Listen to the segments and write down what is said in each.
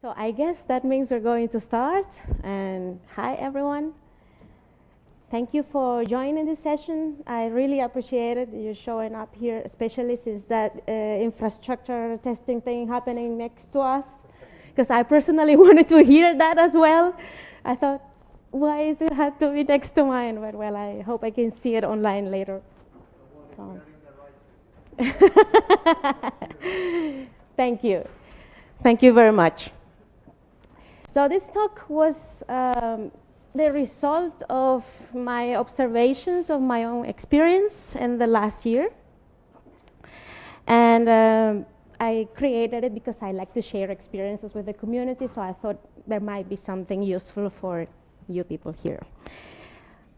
So I guess that means we're going to start. And hi, everyone. Thank you for joining this session. I really appreciate it, you showing up here, especially since that infrastructure testing thing happening next to us. Because I personally wanted to hear that as well. I thought, why does it have to be next to mine? But well, I hope I can see it online later. So. Thank you. Thank you very much. So this talk was the result of my observations of my own experience in the last year. And I created it because I like to share experiences with the community, so I thought there might be something useful for you people here.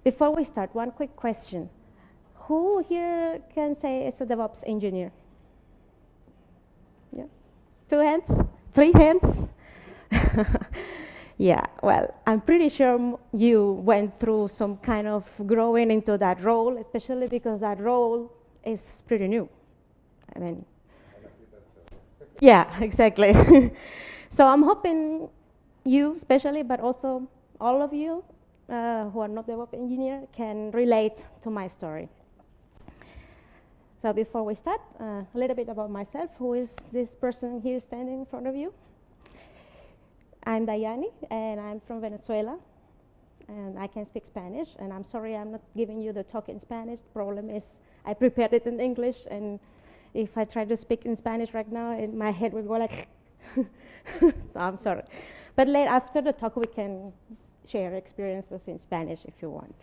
Before we start, one quick question. Who here can say is a DevOps engineer? Yeah. 2 hands? 3 hands? Yeah, well, I'm pretty sure you went through some kind of growing into that role, especially because that role is pretty new. I mean, yeah, exactly. So I'm hoping you especially, but also all of you who are not DevOps engineer can relate to my story. So before we start, a little bit about myself. Who is this person here standing in front of you? I'm Daiany, and I'm from Venezuela, and I can speak Spanish, and I'm sorry I'm not giving you the talk in Spanish. The problem is I prepared it in English, and if I try to speak in Spanish right now, my head will go like, so I'm sorry. But later, after the talk, we can share experiences in Spanish if you want.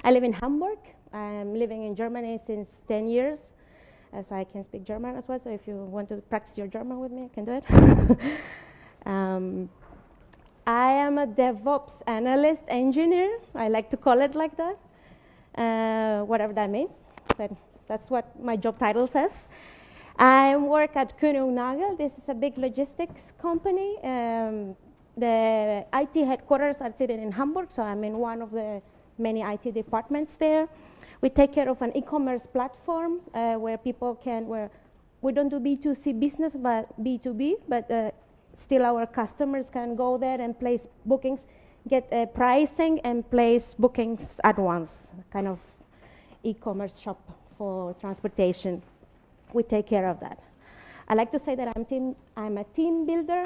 I live in Hamburg. I'm living in Germany since 10 years, so I can speak German as well, so if you want to practice your German with me, I can do it. I am a DevOps analyst engineer. I like to call it like that, whatever that means, but that's what my job title says. I work at Kuehne + Nagel. This is a big logistics company. The IT headquarters are sitting in Hamburg, so I'm in one of the many IT departments there. We take care of an e-commerce platform where people can, we don't do B2C business, but B2B, but still our customers can go there and place bookings, get pricing and place bookings at once, kind of e-commerce shop for transportation. We take care of that. I like to say that I'm a team builder.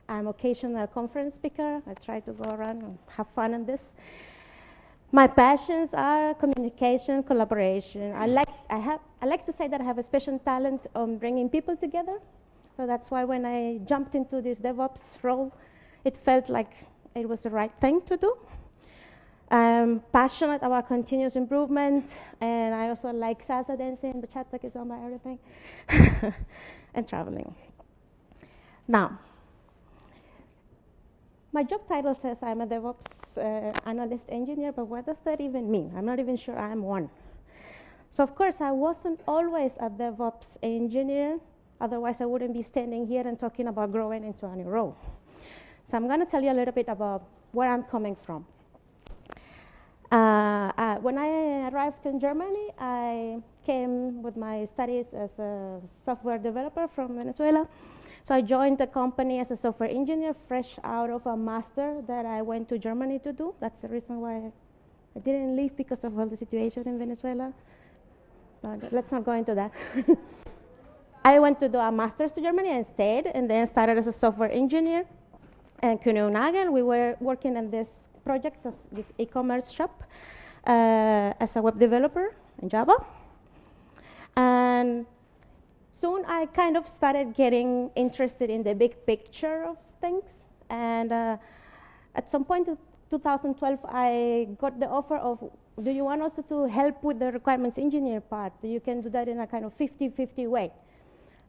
I'm occasional conference speaker. I try to go around and have fun in this. My passions are communication, collaboration. I like to say that I have a special talent on bringing people together. So that's why when I jumped into this DevOps role, it felt like it was the right thing to do. I'm passionate about continuous improvement, and I also like salsa dancing, bachata, kizomba, everything, and traveling. Now, my job title says I'm a DevOps analyst engineer, but what does that even mean? I'm not even sure I'm one. So of course, I wasn't always a DevOps engineer. Otherwise, I wouldn't be standing here and talking about growing into a new role. So I'm going to tell you a little bit about where I'm coming from. When I arrived in Germany, I came with my studies as a software developer from Venezuela. So I joined the company as a software engineer, fresh out of a master that I went to Germany to do. That's the reason why I didn't leave, because of all the situation in Venezuela. But let's not go into that. I went to do a master's to Germany and stayed, and then started as a software engineer. And Kuehne + Nagel, we were working on this project of this e-commerce shop as a web developer in Java. And soon I kind of started getting interested in the big picture of things. And at some point in 2012, I got the offer of, do you want also to help with the requirements engineer part? You can do that in a kind of 50-50 way.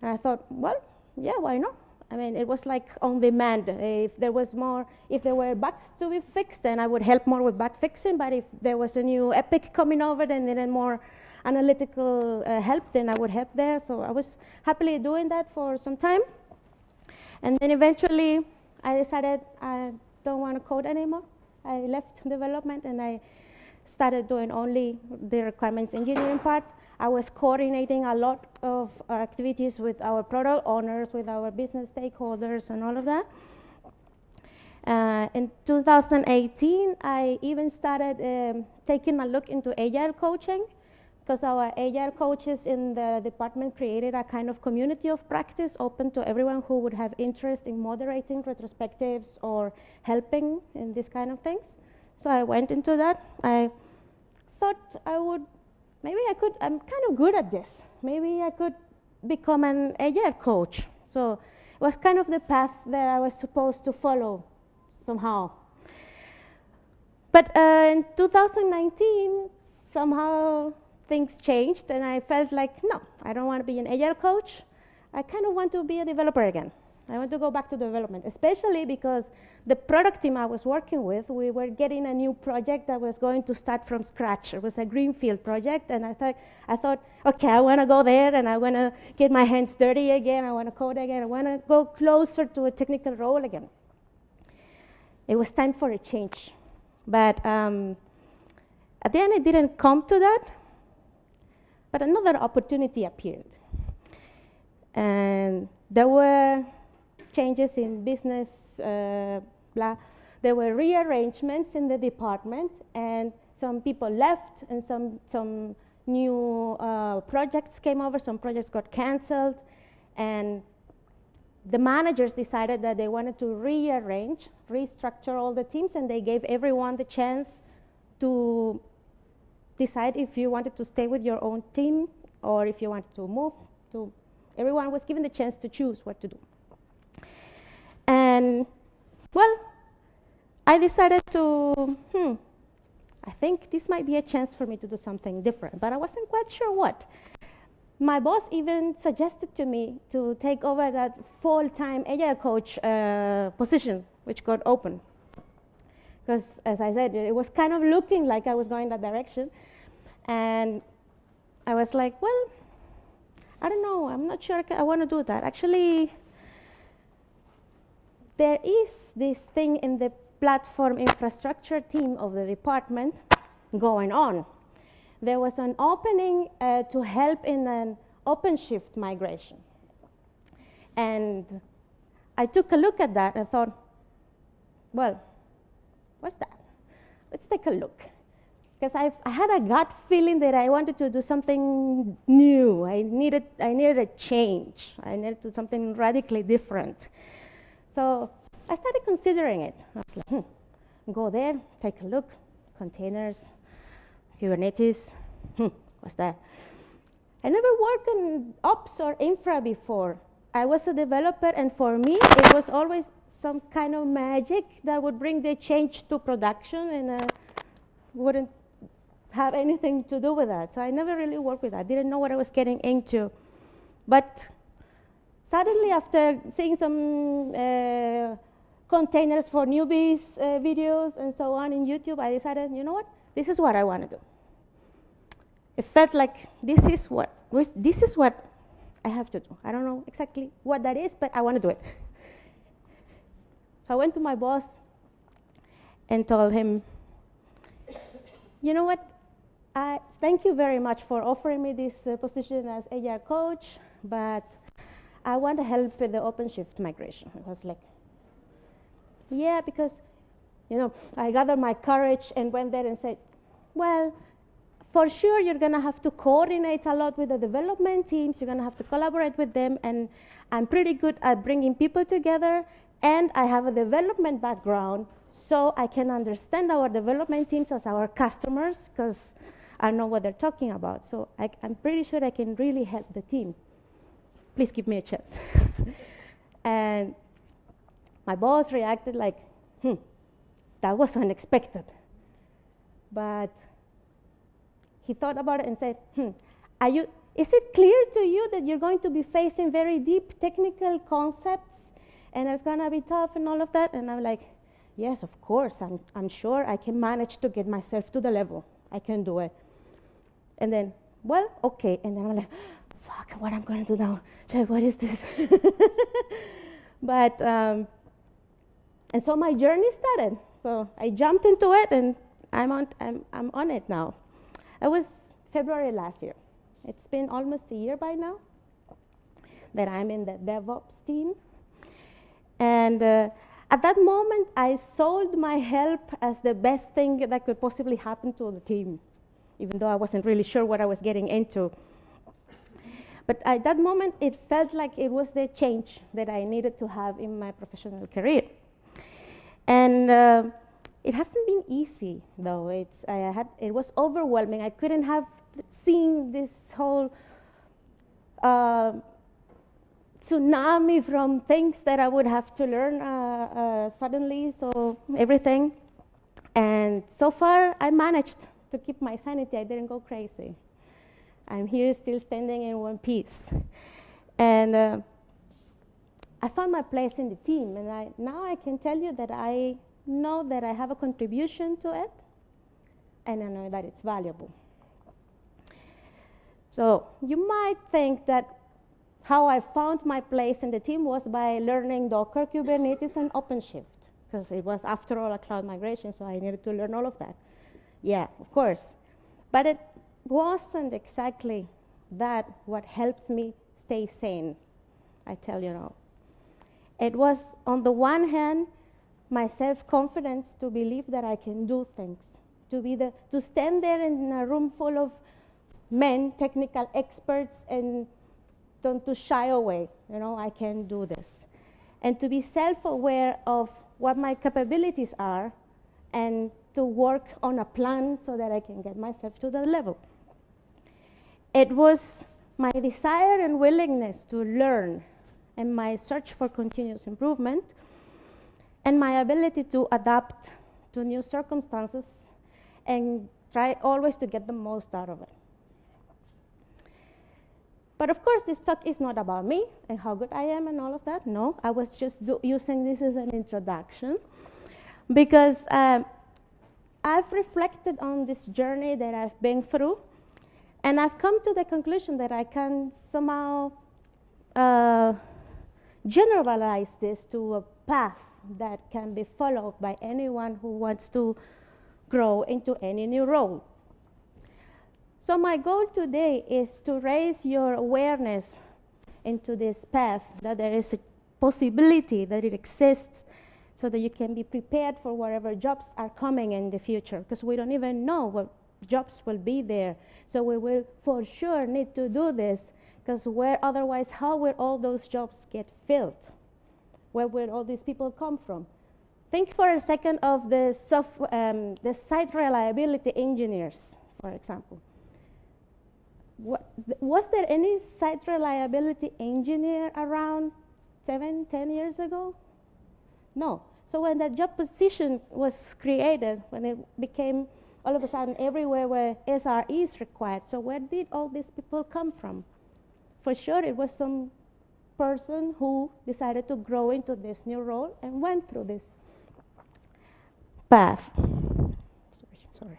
And I thought, well, yeah, why not? I mean, it was like on demand. If there were bugs to be fixed, then I would help more with bug fixing. But if there was a new epic coming over that needed more analytical help, then I would help there. So I was happily doing that for some time. And then eventually, I decided I don't want to code anymore. I left development, and I started doing only the requirements engineering part. I was coordinating a lot of activities with our product owners, with our business stakeholders, and all of that. In 2018, I even started taking a look into agile coaching, because our agile coaches in the department created a kind of community of practice open to everyone who would have interest in moderating retrospectives or helping in these kind of things. So I went into that. I thought I'm kind of good at this. Maybe I could become an agile coach. So it was kind of the path that I was supposed to follow somehow. But in 2019, somehow things changed, and I felt like, no, I don't want to be an agile coach. I kind of want to be a developer again. I want to go back to development, especially because the product team I was working with, we were getting a new project that was going to start from scratch. It was a greenfield project, and I thought, okay, I want to go there, and I want to get my hands dirty again. I want to code again. I want to go closer to a technical role again. It was time for a change. But at the end, it didn't come to that. But another opportunity appeared. And there were changes in business, there were rearrangements in the department, and some people left, and some new projects came over, some projects got canceled, and the managers decided that they wanted to restructure all the teams, and they gave everyone the chance to decide if you wanted to stay with your own team or if you wanted to move to. Everyone was given the chance to choose what to do. And, well, I decided to, I think this might be a chance for me to do something different, but I wasn't quite sure what. My boss even suggested to me to take over that full-time agile coach position, which got open. Because, as I said, it was kind of looking like I was going that direction. And I was like, well, I don't know, I'm not sure I want to do that. Actually, there is this thing in the platform infrastructure team of the department going on. There was an opening to help in an OpenShift migration. And I took a look at that and thought, well, what's that? Let's take a look. Because I had a gut feeling that I wanted to do something new. I needed a change. I needed to do something radically different. So I started considering it. I was like, go there, take a look, containers, Kubernetes, what's that? I never worked on ops or infra before. I was a developer, and for me, it was always some kind of magic that would bring the change to production, and wouldn't have anything to do with that. So I never really worked with that. I didn't know what I was getting into. But suddenly, after seeing some containers for newbies videos and so on in YouTube, I decided, you know what? This is what I want to do. It felt like this is what I have to do. I don't know exactly what that is, but I want to do it. So I went to my boss and told him, you know what? Thank you very much for offering me this position as agile coach, but I want to help with the OpenShift migration. I was like, yeah, because, I gathered my courage and went there and said, well, for sure you're going to have to coordinate a lot with the development teams. You're going to have to collaborate with them, and I'm pretty good at bringing people together, and I have a development background, so I can understand our development teams as our customers, because I know what they're talking about. So I'm pretty sure I can really help the team. Please give me a chance. And my boss reacted like, that was unexpected. But he thought about it and said, is it clear to you that you're going to be facing very deep technical concepts, and it's going to be tough and all of that? And I'm like, yes, of course. I'm sure I can manage to get myself to the level. I can do it. And then, well, okay. And then I'm like, fuck, what I'm going to do now? What is this? But, and so my journey started. So I jumped into it, and I'm on it now. It was February last year. It's been almost a year by now that I'm in the DevOps team. And at that moment, I sold my help as the best thing that could possibly happen to the team, even though I wasn't really sure what I was getting into. But at that moment, it felt like it was the change that I needed to have in my professional career. And it hasn't been easy, though. It was overwhelming. I couldn't have seen this whole tsunami from things that I would have to learn suddenly, so everything. And so far, I managed to keep my sanity. I didn't go crazy. I'm here still standing in one piece. And I found my place in the team, and now I can tell you that I know that I have a contribution to it, and I know that it's valuable. So you might think that how I found my place in the team was by learning Docker, Kubernetes, and OpenShift, because it was, after all, a cloud migration, so I needed to learn all of that. Yeah, of course. But it wasn't exactly that what helped me stay sane, I tell you now. It was, on the one hand, my self-confidence to believe that I can do things, to stand there in a room full of men, technical experts, and don't to shy away. I can do this. And to be self-aware of what my capabilities are, and to work on a plan so that I can get myself to the level. It was my desire and willingness to learn, and my search for continuous improvement, and my ability to adapt to new circumstances and try always to get the most out of it. But of course, this talk is not about me and how good I am and all of that. No, I was just using this as an introduction, because I've reflected on this journey that I've been through, and I've come to the conclusion that I can somehow generalize this to a path that can be followed by anyone who wants to grow into any new role. So my goal today is to raise your awareness into this path, that there is a possibility that it exists, so that you can be prepared for whatever jobs are coming in the future, because we don't even know what jobs will be there. So we will for sure need to do this, because otherwise, how will all those jobs get filled? Where will all these people come from? Think for a second of the site reliability engineers, for example. Was there any site reliability engineer around 7, 10 years ago? No. So when that job position was created, when it became all of a sudden everywhere where SRE is required, so where did all these people come from? For sure, it was some person who decided to grow into this new role and went through this path. Sorry.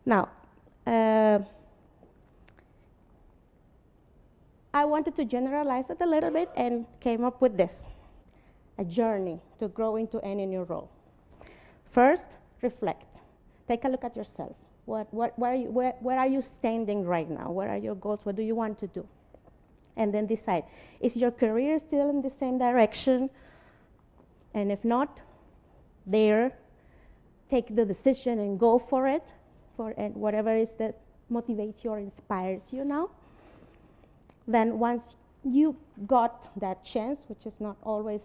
Now, I wanted to generalize it a little bit and came up with this: a journey to grow into any new role. First, reflect. Take a look at yourself. Where are you standing right now? What are your goals? What do you want to do? And then decide, is your career still in the same direction? And if not, take the decision and go for it, and whatever it is that motivates you or inspires you now. Then once you got that chance, which is not always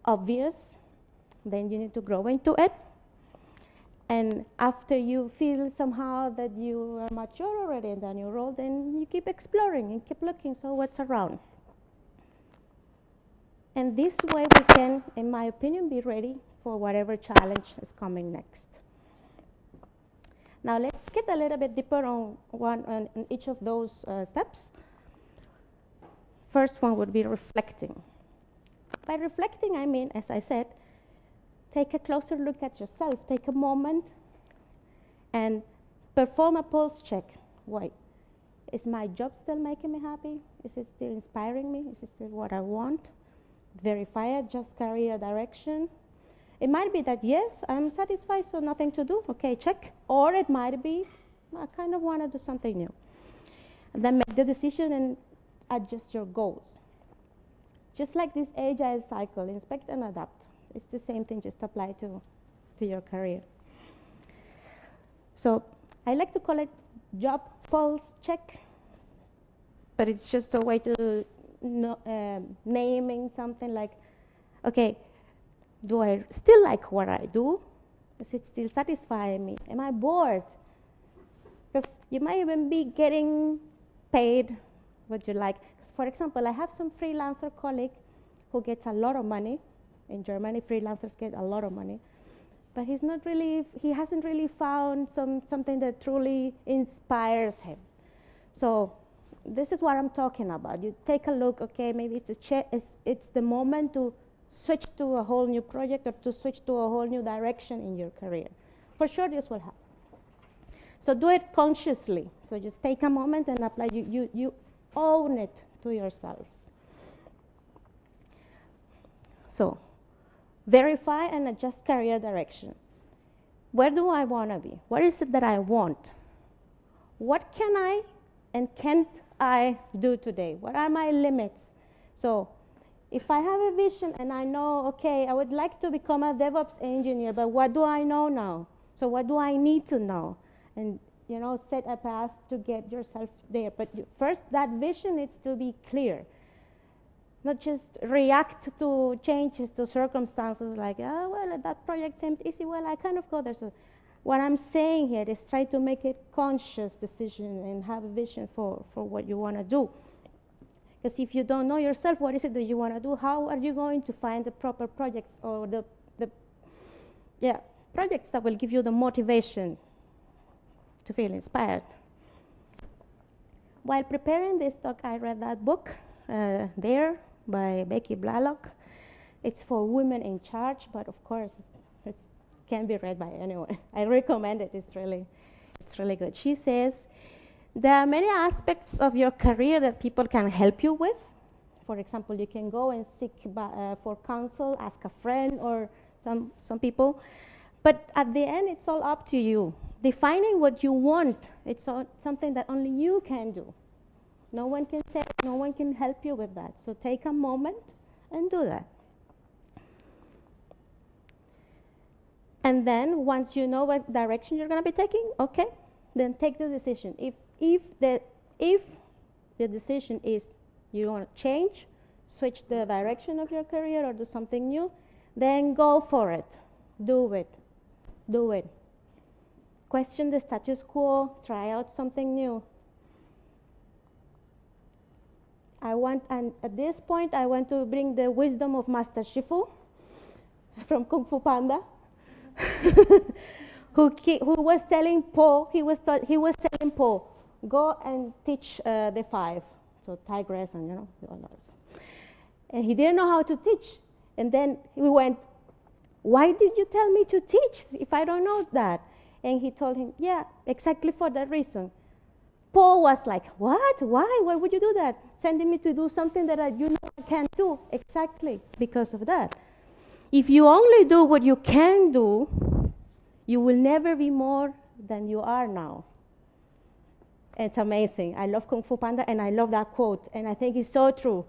obvious, then you need to grow into it. And after you feel somehow that you are mature already in the new role, then you keep exploring and keep looking, so what's around. And this way we can, in my opinion, be ready for whatever challenge is coming next. Now let's get a little bit deeper on each of those steps. First one would be reflecting. By reflecting, I mean, as I said, take a closer look at yourself. Take a moment and perform a pulse check. Wait, is my job still making me happy? Is it still inspiring me? Is it still what I want? Verify it, just career direction. It might be that, yes, I'm satisfied, so nothing to do. Okay, check. Or it might be, I kind of want to do something new. And then make the decision and adjust your goals. Just like this agile cycle, inspect and adapt. It's the same thing, just apply to your career. So I like to call it job pulse check, but it's just a way to naming something like, okay, do I still like what I do? Does it still satisfy me? Am I bored? Because you might even be getting paid what you like. For example, I have some freelancer colleague who gets a lot of money. In Germany, freelancers get a lot of money. But he hasn't really found something that truly inspires him. So this is what I'm talking about. You take a look, okay, maybe it's the moment to switch to a whole new project or to switch to a whole new direction in your career. For sure, this will happen. So do it consciously. So just take a moment and apply. You own it to yourself. So verify and adjust career direction. Where do I want to be? What is it that I want? What can I and can't I do today? What are my limits? So if I have a vision and I know, okay, I would like to become a DevOps engineer, but what do I know now? So what do I need to know? And set a path to get yourself there. But first, that vision needs to be clear. Not just react to changes, to circumstances like, oh, well, that project seemed easy. Well, I kind of go there. So what I'm saying here is try to make a conscious decision and have a vision for what you want to do. Because if you don't know yourself, what is it that you want to do? How are you going to find the proper projects or the projects that will give you the motivation to feel inspired? While preparing this talk, I read that book, There, by Becky Blalock. It's for women in charge, but of course, it can be read by anyone. I recommend it. It's really good. She says, there are many aspects of your career that people can help you with. For example, you can go and seek for counsel, ask a friend or some people. But at the end, it's all up to you. Defining what you want, it's something that only you can do. No one can say, no one can help you with that. So take a moment and do that. And then once you know what direction you're going to be taking, okay, then take the decision. If the decision is you want to change, switch the direction of your career or do something new, then go for it. Do it. Do it. Question the status quo, try out something new. And at this point, I want to bring the wisdom of Master Shifu from Kung Fu Panda, who was telling Po, he was telling Po, go and teach the 5, so tigress and all those. And he didn't know how to teach. And then he went, why did you tell me to teach if I don't know that? And he told him, yeah, exactly for that reason. Paul was like, what? Why? Why would you do that? Sending me to do something that I can't do. Exactly because of that. If you only do what you can do, you will never be more than you are now. It's amazing. I love Kung Fu Panda, and I love that quote, and I think it's so true.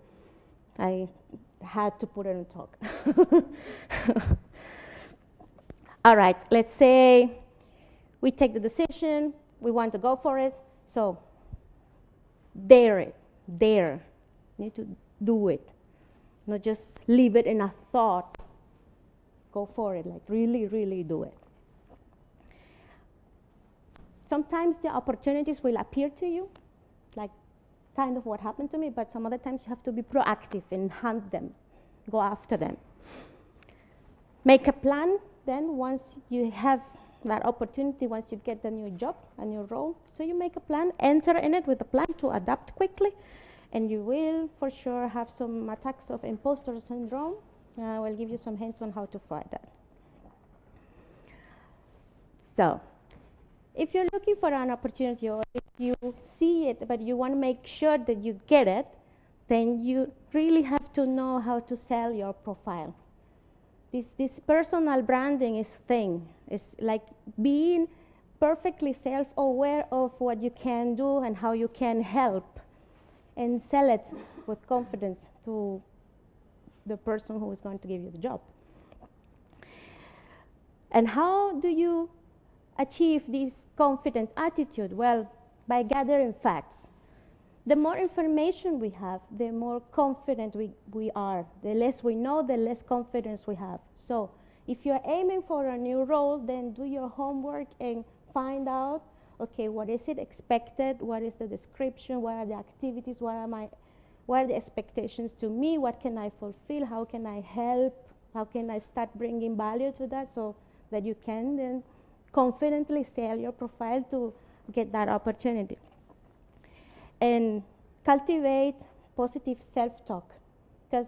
I had to put it in talk. All right, let's say we take the decision, we want to go for it, so dare it, dare. You need to do it, not just leave it in a thought. Go for it, like really, really do it. Sometimes the opportunities will appear to you, like kind of what happened to me, but some other times you have to be proactive and hunt them, go after them. Make a plan, then once you have that opportunity, once you get the new job, a new role, so you make a plan, enter in it with a plan to adapt quickly, and you will for sure have some attacks of imposter syndrome. I will give you some hints on how to fight that. So, if you're looking for an opportunity or if you see it but you want to make sure that you get it, then you really have to know how to sell your profile. This personal branding is thing. It's like being perfectly self-aware of what you can do and how you can help, and sell it with confidence to the person who is going to give you the job. And how do you achieve this confident attitude? Well, by gathering facts. The more information we have, the more confident we are. The less we know, the less confidence we have. So if you're aiming for a new role, then do your homework and find out, okay, what is it expected? What is the description? What are the activities? What are the expectations to me? What can I fulfill? How can I help? How can I start bringing value to that so that you can then confidently sell your profile to get that opportunity? And cultivate positive self-talk, because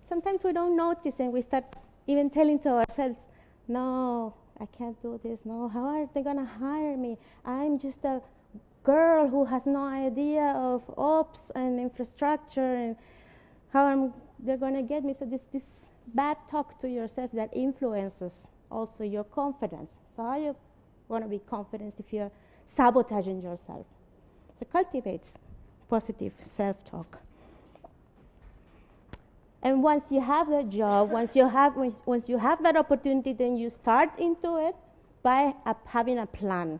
sometimes we don't notice and we start even telling to ourselves, no, I can't do this. No, how are they going to hire me? I'm just a girl who has no idea of ops and infrastructure and how they're going to get me. So this bad talk to yourself that influences also your confidence. So how are you going to be confident if you're sabotaging yourself? So cultivates positive self-talk. And once you have the job, once you have that opportunity, then you start into it by having a plan.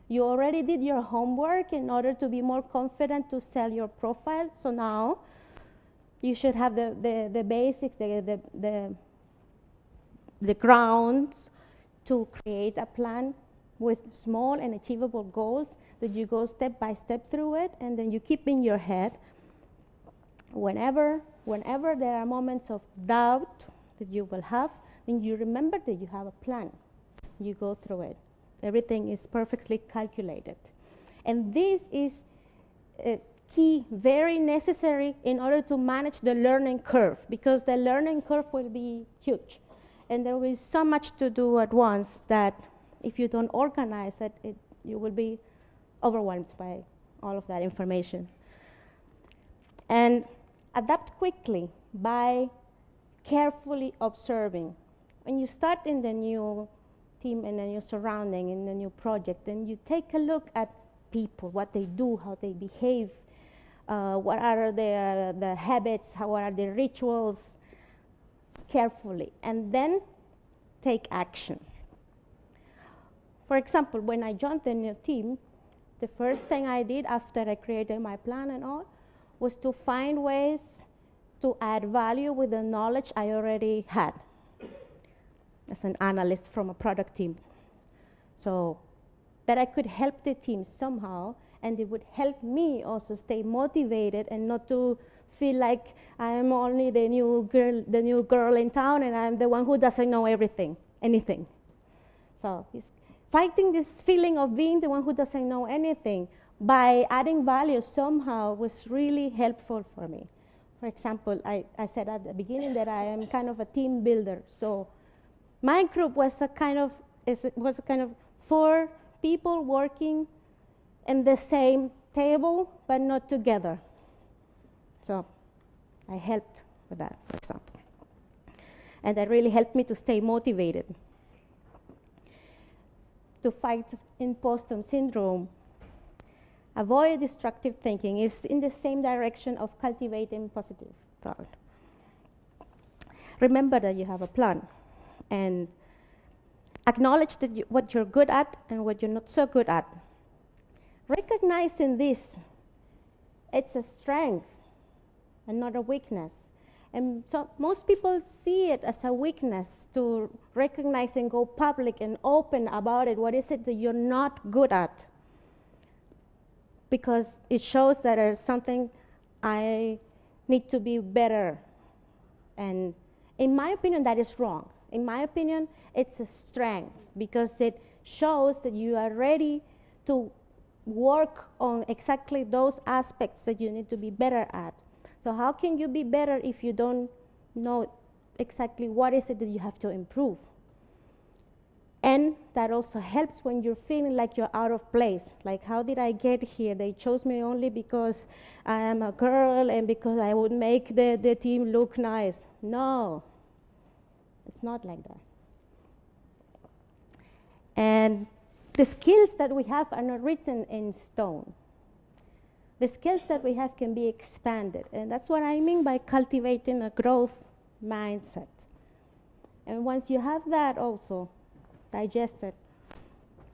You already did your homework in order to be more confident to sell your profile. So now you should have the basics, the grounds to create a plan with small and achievable goals that you go step by step through it, and then you keep in your head. Whenever there are moments of doubt that you will have, then you remember that you have a plan. You go through it. Everything is perfectly calculated. And this is key, very necessary in order to manage the learning curve, because the learning curve will be huge. And there will be so much to do at once that if you don't organize it, you will be overwhelmed by all of that information. And adapt quickly by carefully observing. When you start in the new team, in a new surrounding, in a new project, then you take a look at people, what they do, how they behave, what are the habits, what are the rituals, carefully, and then take action. For example, when I joined the new team, the first thing I did after I created my plan and all was to find ways to add value with the knowledge I already had as an analyst from a product team. So that I could help the team somehow, and it would help me also stay motivated and not to feel like I am only the new girl in town and I'm the one who doesn't know anything. So it's fighting this feeling of being the one who doesn't know anything by adding value somehow was really helpful for me. For example, I said at the beginning that I am kind of a team builder. So my group was a kind of 4 people working in the same table, but not together. So I helped with that, for example. And that really helped me to stay motivated. To fight imposter syndrome. Avoid destructive thinking is in the same direction of cultivating positive thought. Remember that you have a plan, and acknowledge that what you're good at and what you're not so good at. Recognizing this, it's a strength and not a weakness. And so most people see it as a weakness to recognize and go public and open about it. What is it that you're not good at? Because it shows that there's something I need to be better. And in my opinion, that is wrong. In my opinion, it's a strength because it shows that you are ready to work on exactly those aspects that you need to be better at. So how can you be better if you don't know exactly what is it that you have to improve? And that also helps when you're feeling like you're out of place. Like, how did I get here? They chose me only because I am a girl and because I would make the team look nice. No, it's not like that. And the skills that we have are not written in stone. The skills that we have can be expanded, and that's what I mean by cultivating a growth mindset. And once you have that also digested,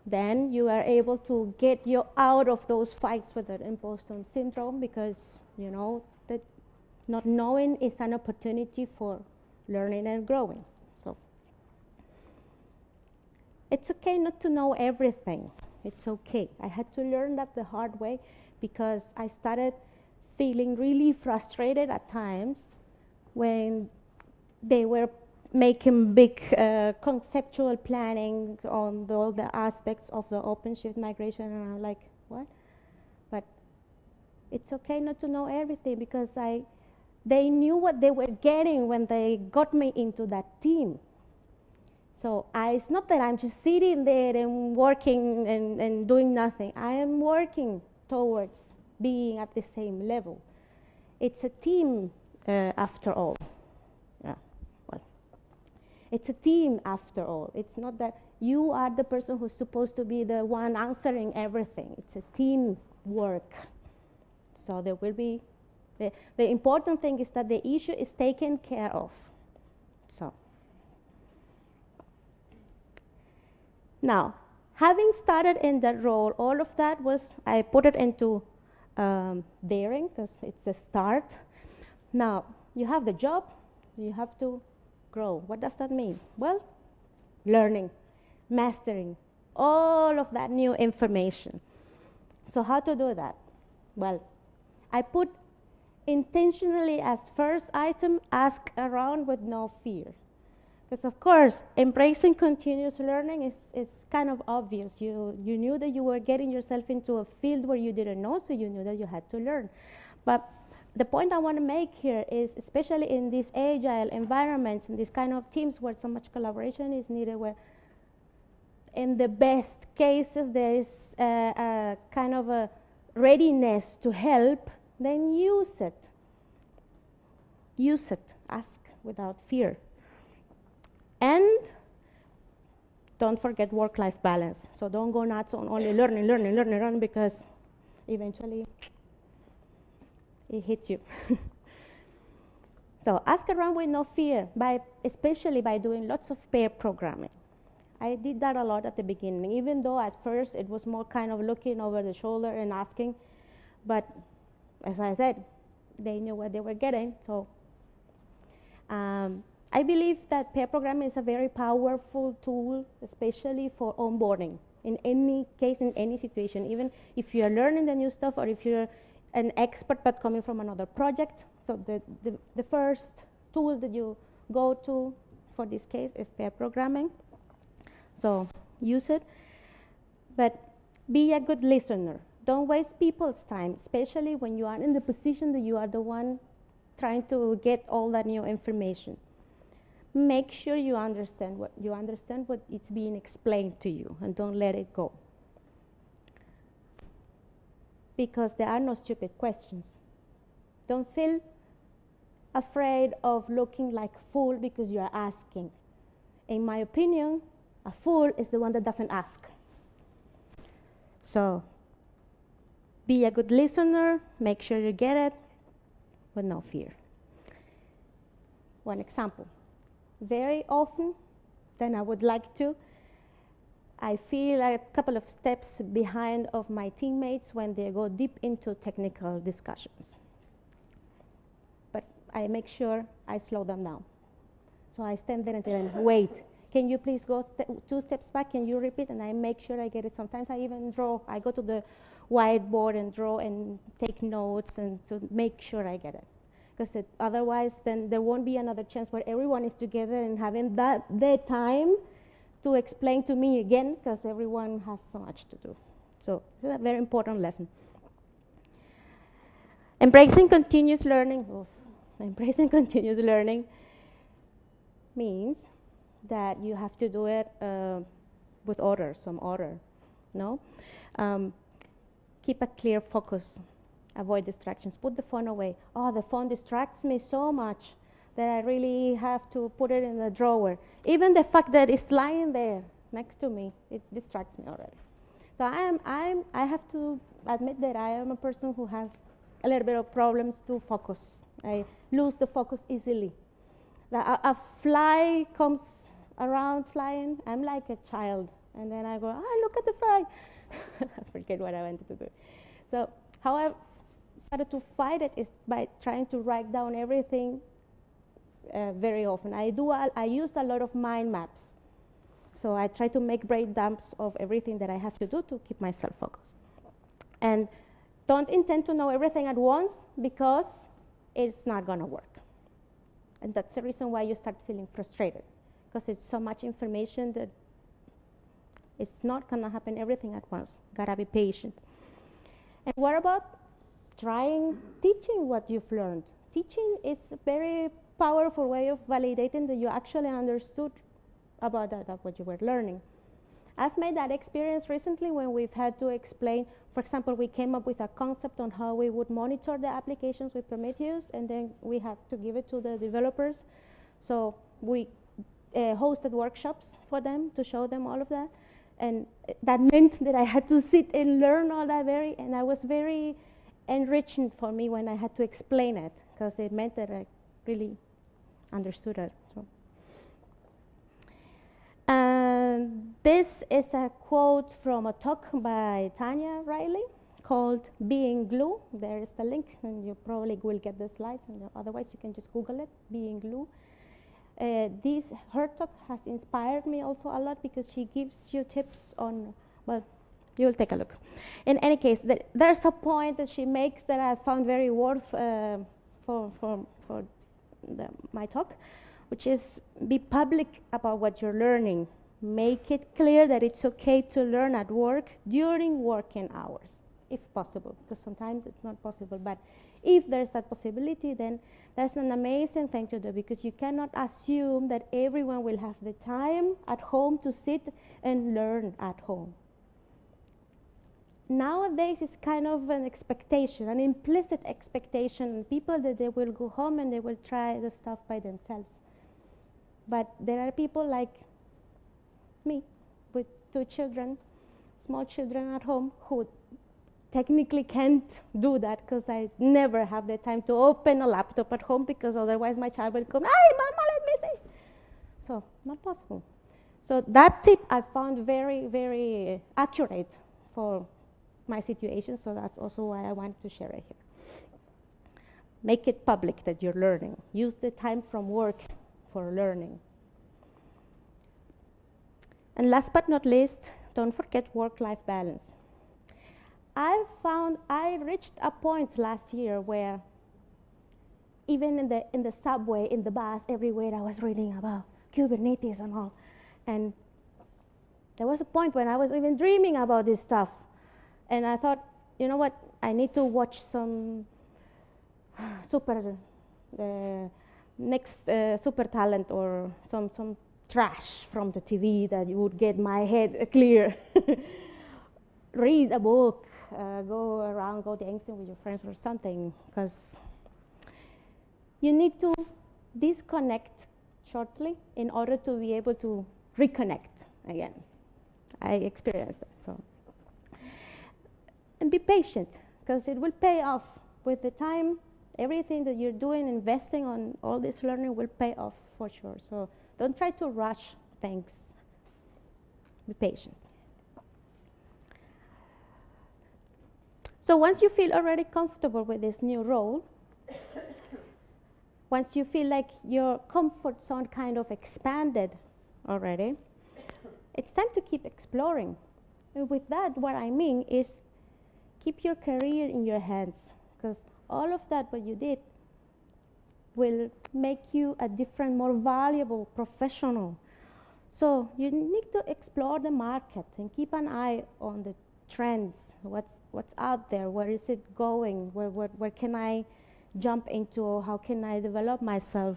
then you are able to get you out of those fights with the imposter syndrome, because you know that not knowing is an opportunity for learning and growing. So it's okay not to know everything. It's okay. I had to learn that the hard way, because I started feeling really frustrated at times when they were making big conceptual planning on all the aspects of the OpenShift migration, and I'm like, what? But it's okay not to know everything, because they knew what they were getting when they got me into that team. So it's not that I'm just sitting there and working and doing nothing. I am working towards being at the same level. It's a team after all. It's a team after all. It's not that you are the person who's supposed to be the one answering everything. It's a team work. So there will be, the important thing is that the issue is taken care of. So now, having started in that role, all of that was, I put it into daring, because it's the start. Now, you have the job, you have to grow. What does that mean? Well, learning, mastering, all of that new information. So how to do that? Well, I put intentionally as first item, ask around with no fear. Because of course, embracing continuous learning is kind of obvious. You knew that you were getting yourself into a field where you didn't know, so you knew that you had to learn. But the point I want to make here is, especially in these agile environments, in these kind of teams where so much collaboration is needed, where in the best cases there is a kind of a readiness to help, then use it. Use it. Ask without fear. And don't forget work-life balance. So don't go nuts on only learning, because eventually it hits you. So ask around with no fear, especially by doing lots of pair programming. I did that a lot at the beginning, even though at first it was more kind of looking over the shoulder and asking. But as I said, they knew what they were getting. So I believe that pair programming is a very powerful tool, especially for onboarding, in any case, in any situation, even if you're learning the new stuff, or if you're an expert but coming from another project. So the first tool that you go to for this case is pair programming. So use it, but be a good listener. Don't waste people's time, especially when you are in the position that you are the one trying to get all that new information. Make sure you understand what it's being explained to you, and don't let it go. Because there are no stupid questions. Don't feel afraid of looking like a fool because you are asking. In my opinion, a fool is the one that doesn't ask. So be a good listener, make sure you get it, with no fear. One example. Very often, then I would like to, I feel a couple of steps behind of my teammates when they go deep into technical discussions. But I make sure I slow them down. So I stand there and tell them, wait, can you please go 2 steps back? Can you repeat? And I make sure I get it. Sometimes I even draw. I go to the whiteboard and draw and take notes, and to make sure I get it. Because otherwise, then there won't be another chance where everyone is together and having their time to explain to me again, because everyone has so much to do. So this is a very important lesson. Embracing continuous learning. Embracing continuous learning means that you have to do it with order, some order. No? Keep a clear focus. Avoid distractions. Put the phone away. Oh, the phone distracts me so much that I really have to put it in the drawer. Even the fact that it's lying there next to me, it distracts me already. So I have to admit that I am a person who has a little bit of problems to focus. I lose the focus easily. A fly comes around flying, I'm like a child, and then I go, look at the fly. I forget what I wanted to do. So how I started to fight it is by trying to write down everything very often. I use a lot of mind maps. So I try to make breakdowns of everything that I have to do to keep myself focused. And don't intend to know everything at once, because it's not going to work. And that's the reason why you start feeling frustrated, because it's so much information that it's not going to happen everything at once. Gotta be patient. And what about trying teaching what you've learned? Teaching is a very powerful way of validating that you actually understood about what you were learning. I've made that experience recently when we've had to explain, for example, we came up with a concept on how we would monitor the applications with Prometheus, and then we had to give it to the developers. So we hosted workshops for them to show them all of that. And that meant that I had to sit and learn all that and that was very enriching for me when I had to explain it, because it meant that I really understood it. So. And this is a quote from a talk by Tanya Riley called Being Glue. There is the link, and you probably will get the slides, and otherwise you can just Google it, Being Glue. Her talk has inspired me also a lot, because she gives you tips on, well, you'll take a look. In any case, there's a point that she makes that I found very worth for my talk, which is be public about what you're learning. Make it clear that it's okay to learn at work during working hours, if possible, because sometimes it's not possible. But if there's that possibility, then that's an amazing thing to do, because you cannot assume that everyone will have the time at home to sit and learn at home. Nowadays, it's kind of an expectation, an implicit expectation, people that they will go home and they will try the stuff by themselves. But there are people like me with 2 children, small children at home, who technically can't do that, because I never have the time to open a laptop at home, because otherwise my child will come, hey, mama, let me see. So, not possible. So that tip I found very, very accurate for my situation, so that's also why I want to share it here. Make it public that you're learning. Use the time from work for learning. And last but not least, don't forget work-life balance. I reached a point last year where even in the subway, in the bus, everywhere I was reading about Kubernetes and all. And there was a point when I was even dreaming about this stuff. And I thought, you know what, I need to watch some next super talent, or some trash from the TV that would get my head clear. Read a book, go around, go dancing with your friends or something, because you need to disconnect shortly in order to be able to reconnect again. I experienced that. So. And be patient, because it will pay off with the time. Everything that you're doing, investing on all this learning, will pay off for sure. So don't try to rush things. Be patient. So once you feel already comfortable with this new role, once you feel like your comfort zone kind of expanded already, it's time to keep exploring. And with that, what I mean is keep your career in your hands, because all of that what you did will make you a different, more valuable professional. So you need to explore the market and keep an eye on the trends, what's out there, where is it going, where can I jump into, how can I develop myself.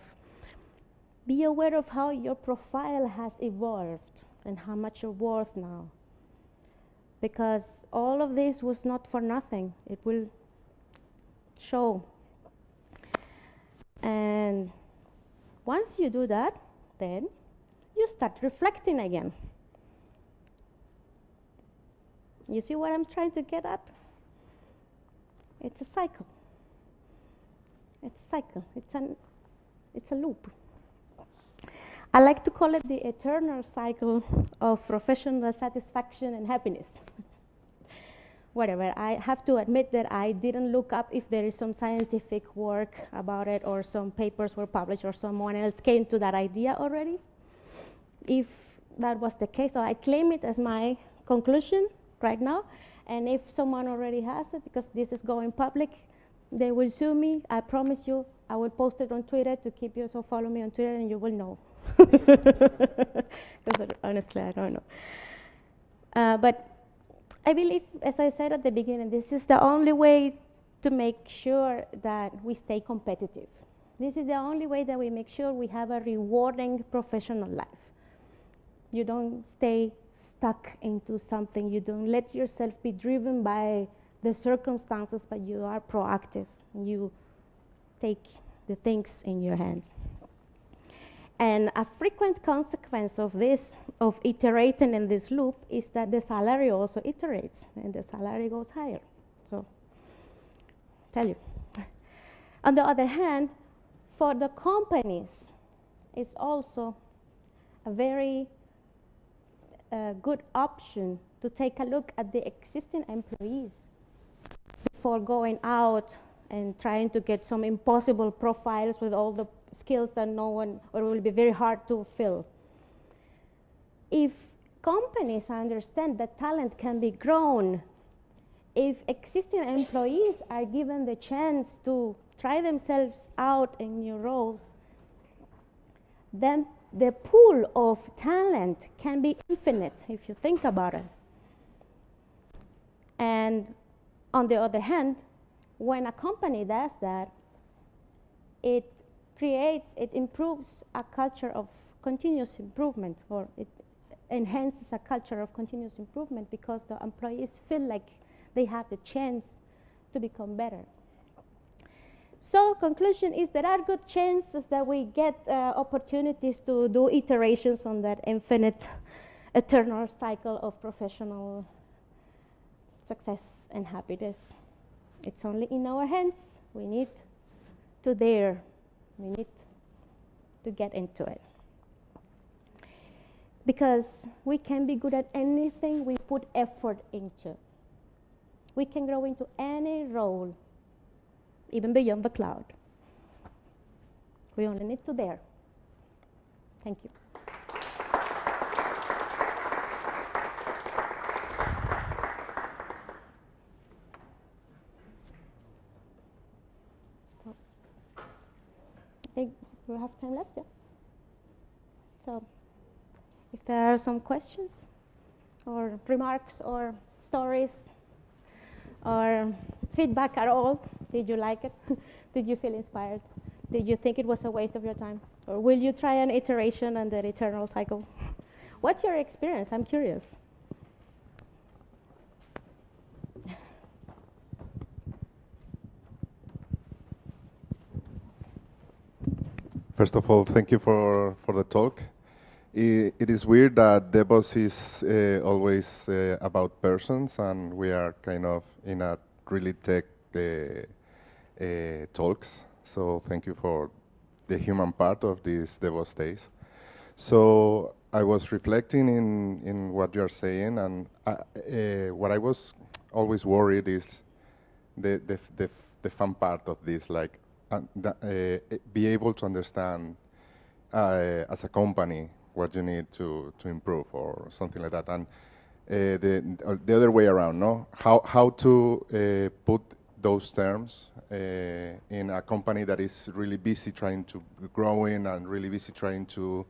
Be aware of how your profile has evolved and how much you're worth now, because all of this was not for nothing. It will show. And once you do that, then you start reflecting again. You see what I'm trying to get at? It's a cycle. It's a cycle. It's a loop. I like to call it the eternal cycle of professional satisfaction and happiness. Whatever, I have to admit that I didn't look up if there is some scientific work about it or some papers were published or someone else came to that idea already. If that was the case, so I claim it as my conclusion right now. And if someone already has it, because this is going public, they will sue me. I promise you, I will post it on Twitter to keep you, so follow me on Twitter and you will know. Because honestly, I don't know. But I believe, as I said at the beginning, this is the only way to make sure that we stay competitive. This is the only way that we make sure we have a rewarding professional life. You don't stay stuck into something. You don't let yourself be driven by the circumstances, but you are proactive. You take the things in your hands. And a frequent consequence of this, of iterating in this loop, is that the salary also iterates and the salary goes higher. So, tell you. On the other hand, for the companies, it's also a very good option to take a look at the existing employees before going out and trying to get some impossible profiles with all the skills that no one, or will be very hard to fill. If companies understand that talent can be grown, if existing employees are given the chance to try themselves out in new roles, then the pool of talent can be infinite if you think about it. And on the other hand, when a company does that, it improves a culture of continuous improvement, or it enhances a culture of continuous improvement because the employees feel like they have the chance to become better. So conclusion is there are good chances that we get opportunities to do iterations on that infinite, eternal cycle of professional success and happiness. It's only in our hands. We need to dare. We need to get into it. Because we can be good at anything we put effort into. We can grow into any role, even beyond the cloud. We only need to dare. Thank you. I think we have time left, yeah? So, if there are some questions, or remarks, or stories, or feedback at all, did you like it? Did you feel inspired? Did you think it was a waste of your time? Or will you try an iteration and the eternal cycle? What's your experience? I'm curious. First of all, thank you for the talk. It is weird that DevOps is always about persons, and we are kind of in a really tech talks. So thank you for the human part of these DevOps days. So I was reflecting in what you're saying, and what I was always worried is the fun part of this, like be able to understand as a company what you need to improve or something like that, and the other way around, no? How to put those terms in a company that is really busy trying to growing and really busy trying to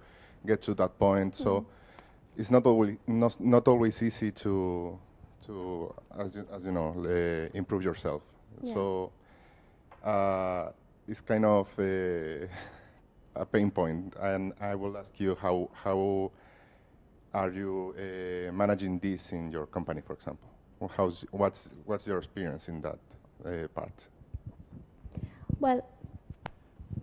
get to that point. Mm-hmm. So it's not always easy to as you know improve yourself. Yeah. So it's kind of a pain point, and I will ask you how are you managing this in your company, for example? What's your experience in that part? Well,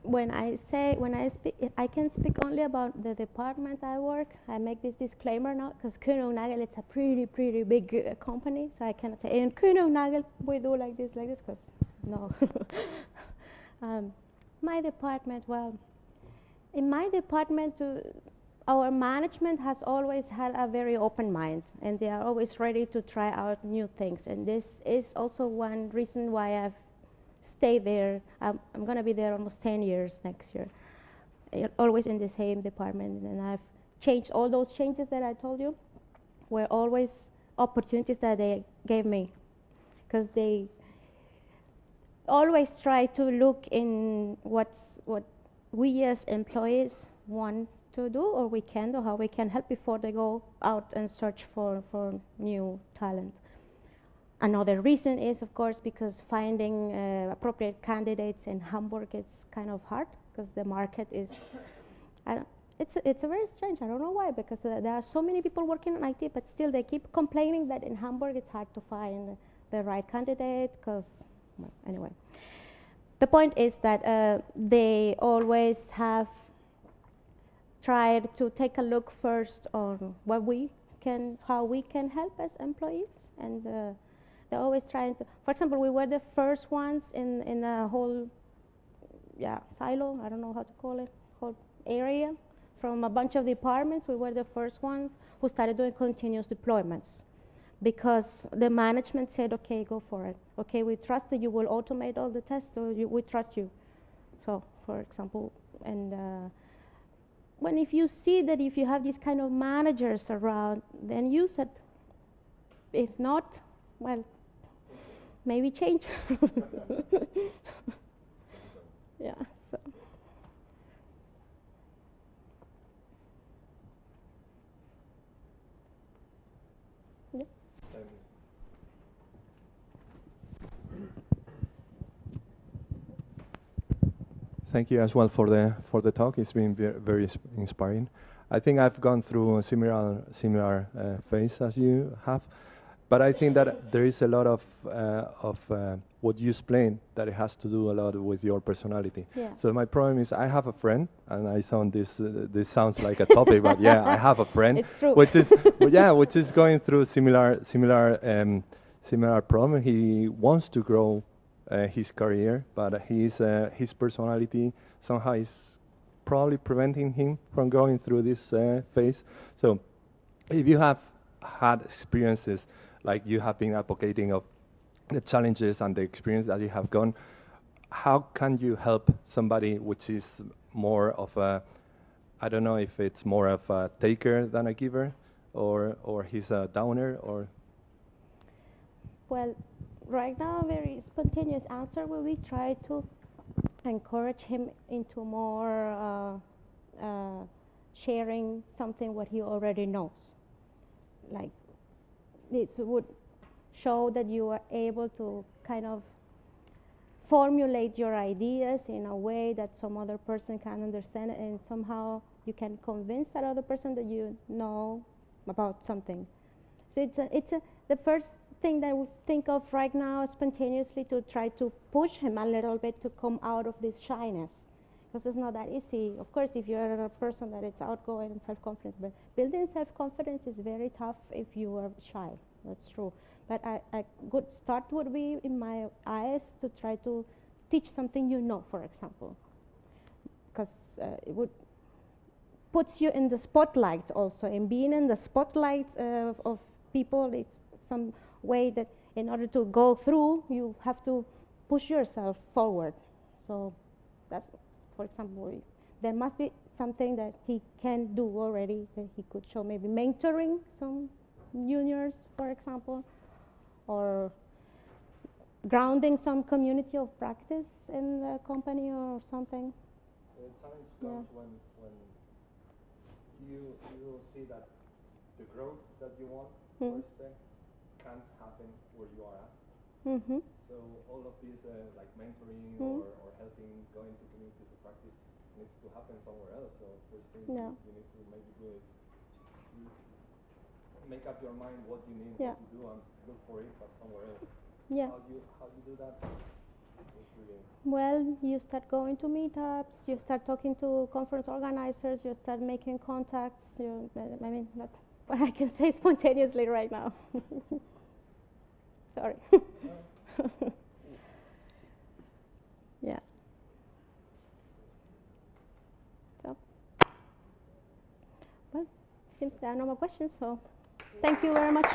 when I speak, I can speak only about the department I work. I make this disclaimer now because Kuehne + Nagel, it's a pretty big company, so I cannot say, in Kuehne + Nagel we do like this, because no. My department, well, in my department, our management has always had a very open mind, and they are always ready to try out new things. And this is also one reason why I've stayed there. I'm going to be there almost 10 years next year, always in the same department. And I've changed, all those changes that I told you were always opportunities that they gave me, because they always try to look in what we as employees want to do, or we can do, how we can help before they go out and search for new talent. Another reason is, of course, because finding appropriate candidates in Hamburg is kind of hard, because the market is, it's a very strange, I don't know why, because there are so many people working in IT, but still they keep complaining that in Hamburg it's hard to find the right candidate, because, well, anyway. The point is that they always have tried to take a look first on how we can help as employees, and they're always trying to, for example, we were the first ones in a whole silo, I don't know how to call it, whole area, from a bunch of departments. We were the first ones who started doing continuous deployments, because the management said, okay, go for it. Okay, we trust that you will automate all the tests, so we trust you. So, for example, and when if you see that if you have these kind of managers around, then use it. If not, well, maybe change. Yeah. So. Yeah. Thank you as well for the talk. It's been very inspiring. I think I've gone through a similar phase as you have, but I think that there is a lot of what you explained that it has to do a lot with your personality. Yeah. So my problem is I have a friend, and I sound this sounds like a topic, but yeah, I have a friend, it's true. which is going through similar problem. He wants to grow his career, but his personality somehow is probably preventing him from going through this phase. So if you have had experiences like you have been advocating of the challenges and the experience that you have gone, how can you help somebody which is more of a, I don't know if it's more of a taker than a giver, or he's a downer, or? Well, right now, a very spontaneous answer will be try to encourage him into more sharing something what he already knows. Like, it would show that you are able to kind of formulate your ideas in a way that some other person can understand it, and somehow you can convince that other person that you know about something. So the first thing that I would think of right now spontaneously to try to push him a little bit to come out of this shyness, because it's not that easy. Of course, if you're a person that is outgoing and self-confidence, but building self-confidence is very tough if you are shy. That's true. But a good start would be, in my eyes, to try to teach something you know, for example, because it would puts you in the spotlight also, and being in the spotlight of people, it's some way that in order to go through, you have to push yourself forward. So that's, for example, there must be something that he can do already that he could show, maybe mentoring some juniors, for example, or grounding some community of practice in the company or something. The challenge comes when you see that the growth that you want or expect can't happen where you are at. Mm-hmm. So all of these like mentoring or helping going to communities of practice needs to happen somewhere else. So first thing you need to maybe do is make up your mind what you need to do and look for it, but somewhere else. Yeah. How do you do that? Well, you start going to meetups, you start talking to conference organizers, you start making contacts. I mean, that's what I can say spontaneously right now. Sorry. Yeah. So, well, seems there are no more questions, so thank you very much.